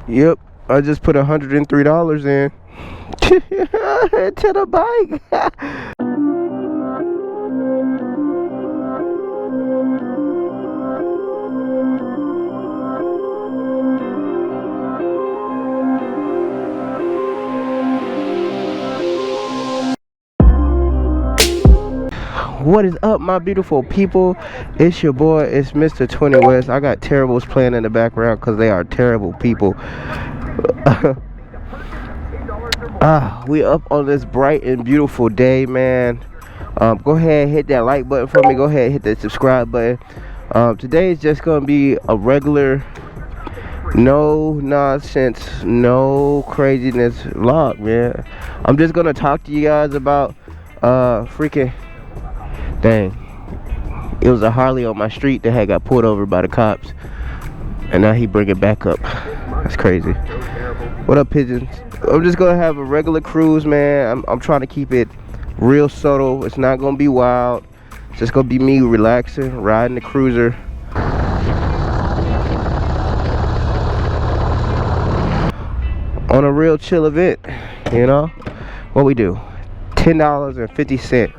Yep, I just put $103 in to the bike. What is up, my beautiful people? It's your boy, it's Mr. 20 West. I got terribles playing in the background because they are terrible people. We up on this bright and beautiful day, man. Go ahead and hit that like button for me. Go ahead and hit that subscribe button. Today is just gonna be a regular, no nonsense, no craziness vlog, man. I'm just gonna talk to you guys about freaking dang, it was a Harley on my street that had got pulled over by the cops, and now he bring it back up. That's crazy. What up, pigeons? I'm just gonna have a regular cruise, man. I'm trying to keep it real subtle. It's not gonna be wild. It's just gonna be me relaxing, riding the cruiser. On a real chill event, you know? What we do? $10.50.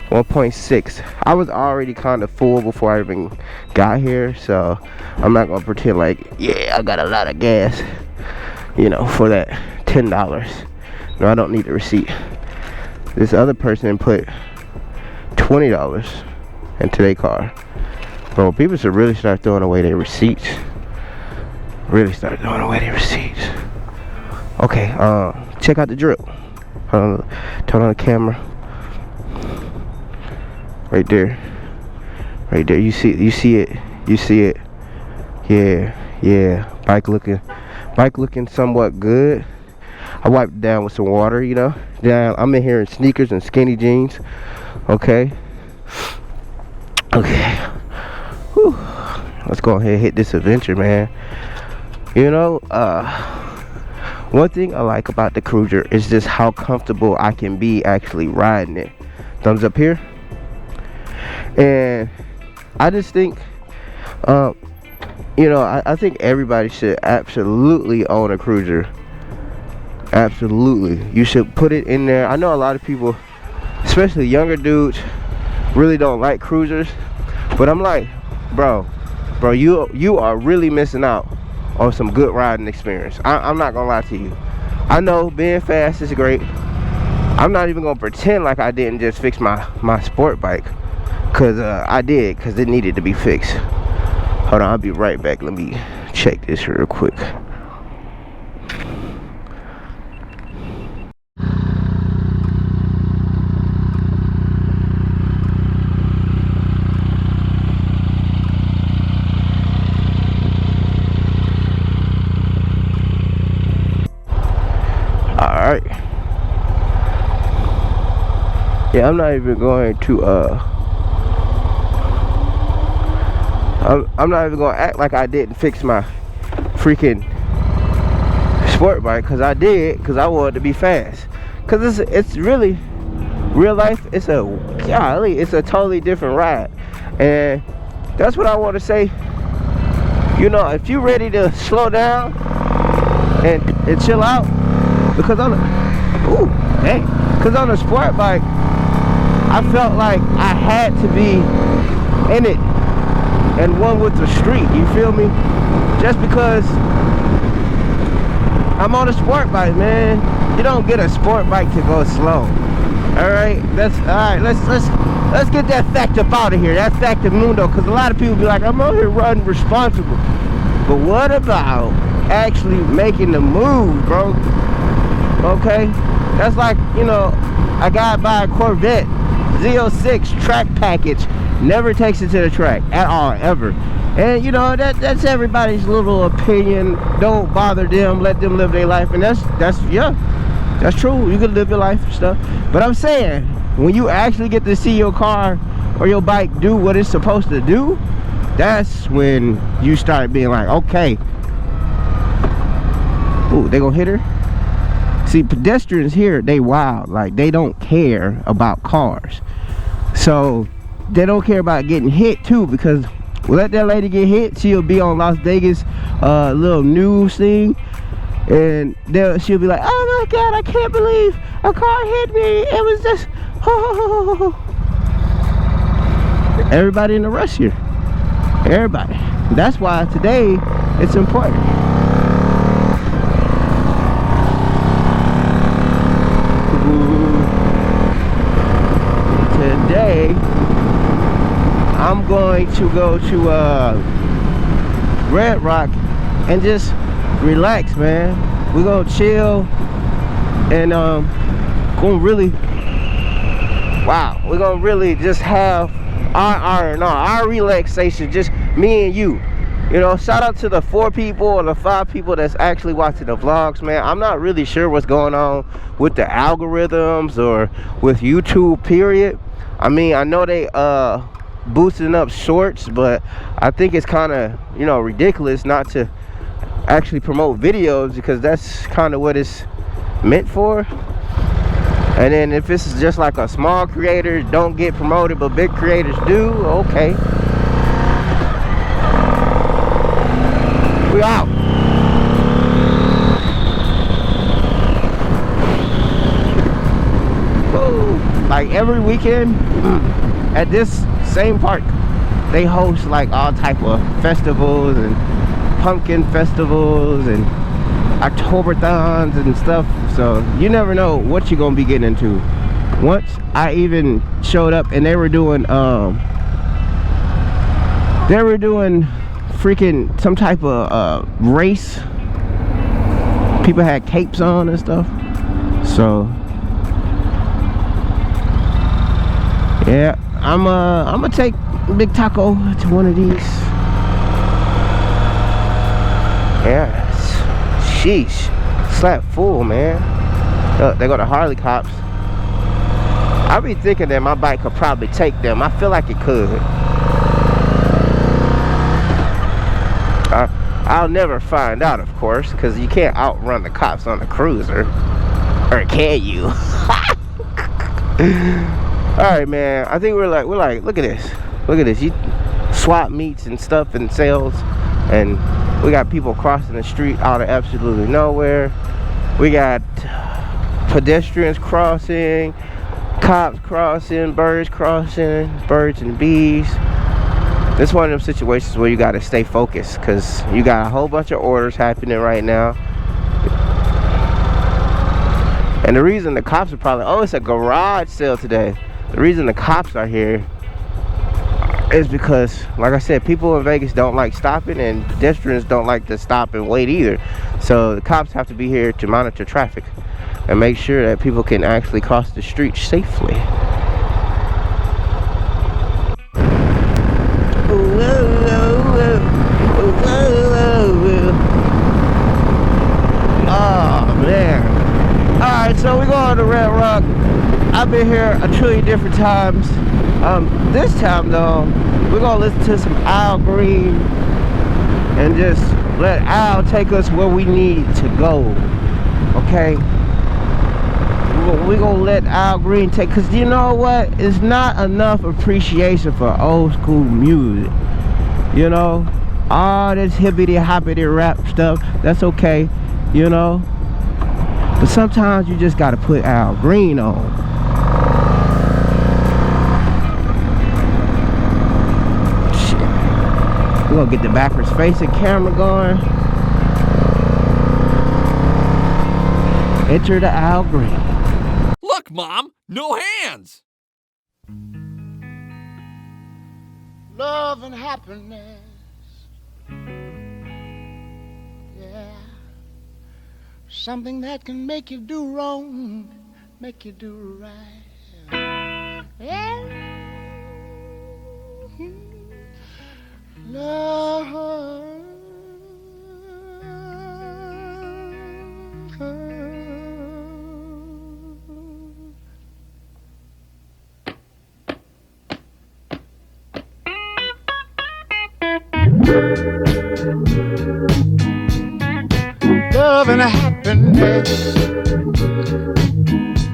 1.6. I was already kind of full before I even got here, so I'm not gonna pretend like, yeah, I got a lot of gas, you know, for that $10. No, I don't need the receipt. This other person put $20 into their car. Bro, people should really start throwing away their receipts. Really start throwing away their receipts. Okay, check out the drill. Turn on the camera. Right there, you see it. Yeah, bike looking somewhat good. I wiped it down with some water, you know. Now I'm in here in sneakers and skinny jeans. Okay. Whew. Let's go ahead and hit this adventure, man. You know, one thing I like about the cruiser is just how comfortable I can be actually riding it. Thumbs up here. And I just think, you know, I think everybody should absolutely own a cruiser. Absolutely. You should put it in there. I know a lot of people, especially younger dudes, really don't like cruisers. But I'm like, bro, you are really missing out on some good riding experience. I'm not gonna lie to you. I know being fast is great. I'm not even gonna pretend like I didn't just fix my sport bike. Cause I did, cause it needed to be fixed. Hold on, I'll be right back. Let me check this real quick. Alright. Yeah, I'm not even going to I'm not even gonna act like I didn't fix my freaking sport bike, cause I did, cause I wanted to be fast. Cause it's really real life. It's a totally different ride, and that's what I want to say. You know, if you're ready to slow down and chill out, because on the sport bike, I felt like I had to be in it and one with the street, you feel me? Just because I'm on a sport bike, man. You don't get a sport bike to go slow. Alright, let's get that fact up out of here. That fact of mundo, because a lot of people be like, I'm out here riding responsible. But what about actually making the move, bro? Okay? That's like, you know, a guy buy a Corvette Z06 track package, never takes it to the track at all, ever. And you know, that's everybody's little opinion. Don't bother them, let them live their life. And that's true. You can live your life and stuff. But I'm saying, when you actually get to see your car or your bike do what it's supposed to do, that's when you start being like, okay, ooh, they gonna hit her? See, pedestrians here, they wild. Like, they don't care about cars. So they don't care about getting hit too, because let that lady get hit, she'll be on Las Vegas little news thing. And she'll be like, oh my God, I can't believe a car hit me. It was just, oh. Everybody in a rush here. Everybody. That's why today it's important. Today I'm going to go to Red Rock and just relax, man. We're gonna chill and we're gonna really just have our relaxation, just me and you. You know, shout out to the 4 people or the 5 people that's actually watching the vlogs, man. I'm not really sure what's going on with the algorithms or with YouTube, period. I mean, I know they boosting up shorts, but I think it's kind of, you know, ridiculous not to actually promote videos, because that's kind of what it's meant for. And then if this is just like a small creator don't get promoted but big creators do, okay, we out. Woo. Like every weekend at this same park they host like all type of festivals and pumpkin festivals and Octoberthons and stuff, so you never know what you're gonna be getting into. Once I even showed up and they were doing freaking some type of race. People had capes on and stuff, so yeah, I'm gonna take Big Taco to one of these. Yeah, sheesh, slap full, man. Look, they go to Harley cops. I be thinking that my bike could probably take them. I feel like it could. I'll never find out, of course, because you can't outrun the cops on a cruiser, or can you? All right, man. I think we're like, look at this. Look at this. You swap meets and stuff and sales, and we got people crossing the street out of absolutely nowhere. We got pedestrians crossing, cops crossing, birds and bees. This is one of them situations where you got to stay focused, because you got a whole bunch of orders happening right now. And the reason the cops are probably, oh, it's a garage sale today. The reason the cops are here is because, like I said, people in Vegas don't like stopping, and pedestrians don't like to stop and wait either. So the cops have to be here to monitor traffic and make sure that people can actually cross the street safely. Oh man. Alright, so we're going to Red Rock. I've been here a trillion different times. This time though, we're gonna listen to some Al Green and just let Al take us where we need to go. Okay, we're gonna let Al Green take, because you know what, it's not enough appreciation for old school music. You know, all this hippity hoppity rap stuff, that's okay, you know, but sometimes you just gotta put Al Green on. We're gonna get the backwards facing camera going. Enter the Al Green. Look, Mom, no hands. Love and happiness, yeah, something that can make you do wrong, make you do right, yeah. Love. Love and happiness.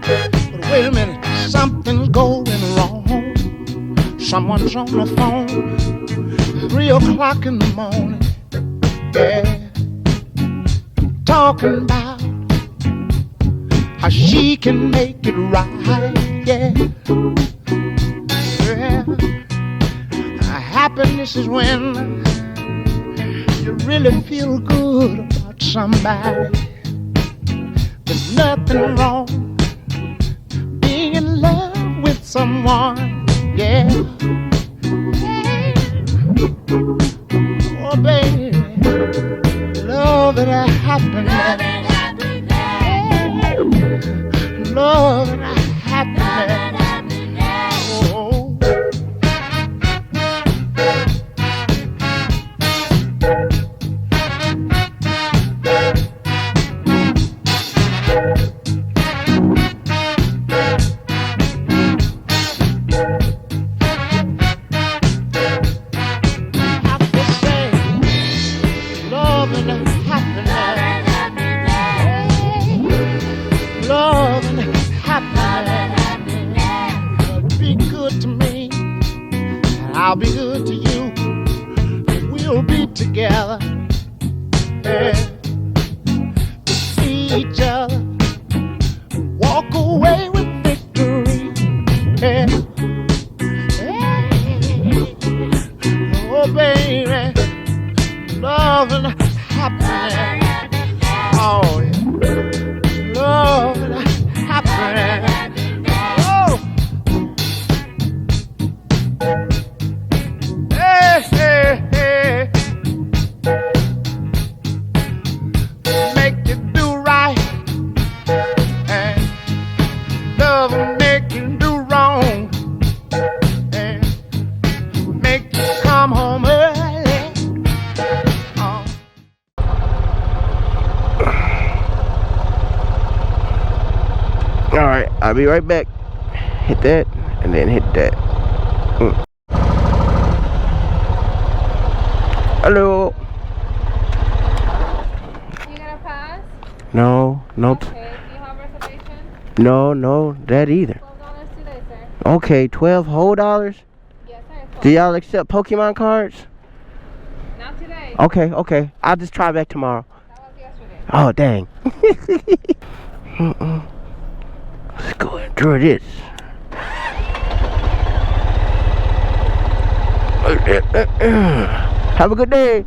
But wait a minute, something's going wrong. Someone's on the phone, 3 o'clock in the morning, yeah, talking talking about how she can make it right, yeah. Yeah. Happiness is when you really feel good about somebody. There's nothing wrong being in love with someone, yeah. Oh, baby, love and happiness. Love and happiness. Oh. I'll be good to you. We'll be together. Yeah. To see each other. Walk away with victory. Yeah. Yeah. Oh, baby. Love and happiness. Oh, yeah. Love and happiness. Alright, I'll be right back. Hit that, and then hit that. Hello. You gonna pass? No, nope. Okay, do you have reservation? No, that either. $12 today, sir. Okay, 12 whole dollars? Yes, sir. Do y'all accept Pokemon cards? Not today. Okay. I'll just try back tomorrow. That was yesterday. Oh, dang. Let's go enjoy this. Have a good day.